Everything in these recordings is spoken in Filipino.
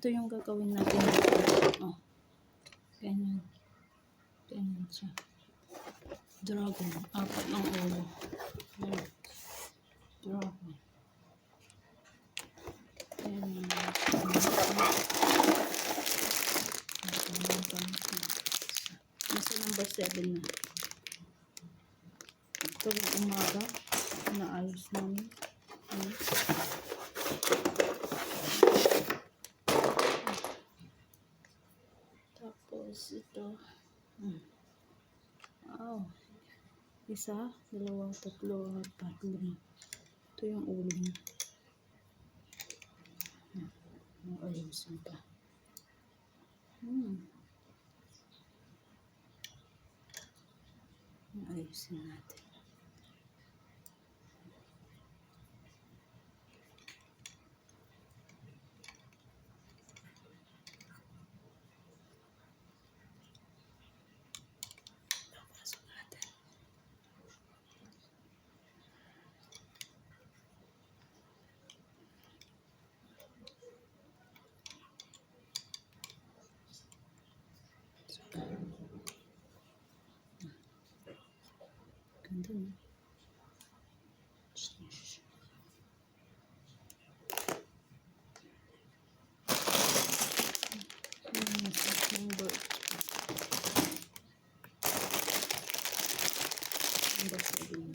Ito yung gagawin natin. Oh, ganyan. Ganyan siya. Dragon. 4 ng ulo. Ayan. Dragon. Ayan. Nasa number 7 na. Ito yung umaga. Naayos namin. Ayan. Tapos ito. Wow. 1, 2, 3, 4, 5. Ito yung ulo niya. Ayusin pa. Ayusin natin. Pasok natin. Ganda na. Number 7.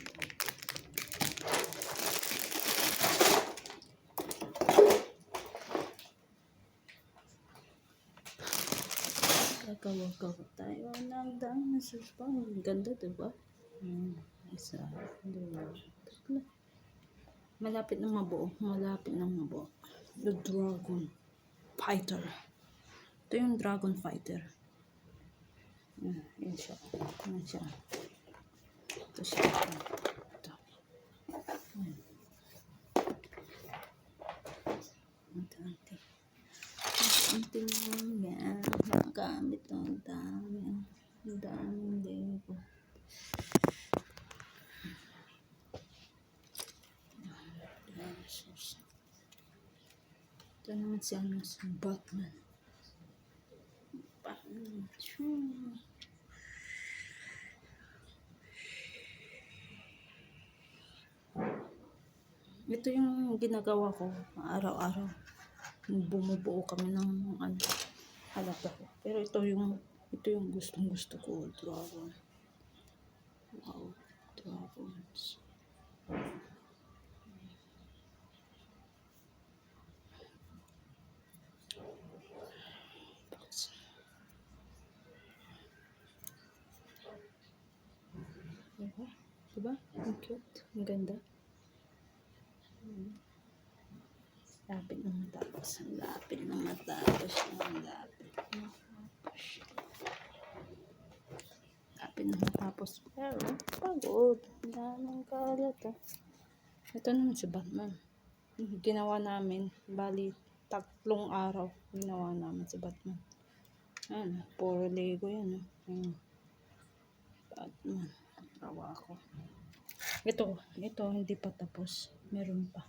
Gagawa tayo ng dinosaur pa. Ganda, diba? 1, 2, 3. Malapit na mabuo. The Dragon Fighter. Ito yung Dragon Fighter. Yan siya. Yan siya. Ito siya. Ito. Ito lang yan. Nakamit ng dami. Ang daming lego. Ito naman siya sa Batman. Ito yung ginagawa ko araw-araw. Bumubuo kami ng halaga ko. Pero ito yung gustong-gusto ko. Dragon. Wow. Dragons. Diba? Ang cute. Ang ganda. Lapit na matapos. Lapit na matapos. Pero, pagod. Daming kalat. Ito naman si Batman. Ginawa namin. Bali, 3 araw. Ginawa namin si Batman. Ayan. Puro Lego yan. Batman. Tawa ako. Ito, hindi pa tapos. Meron pa.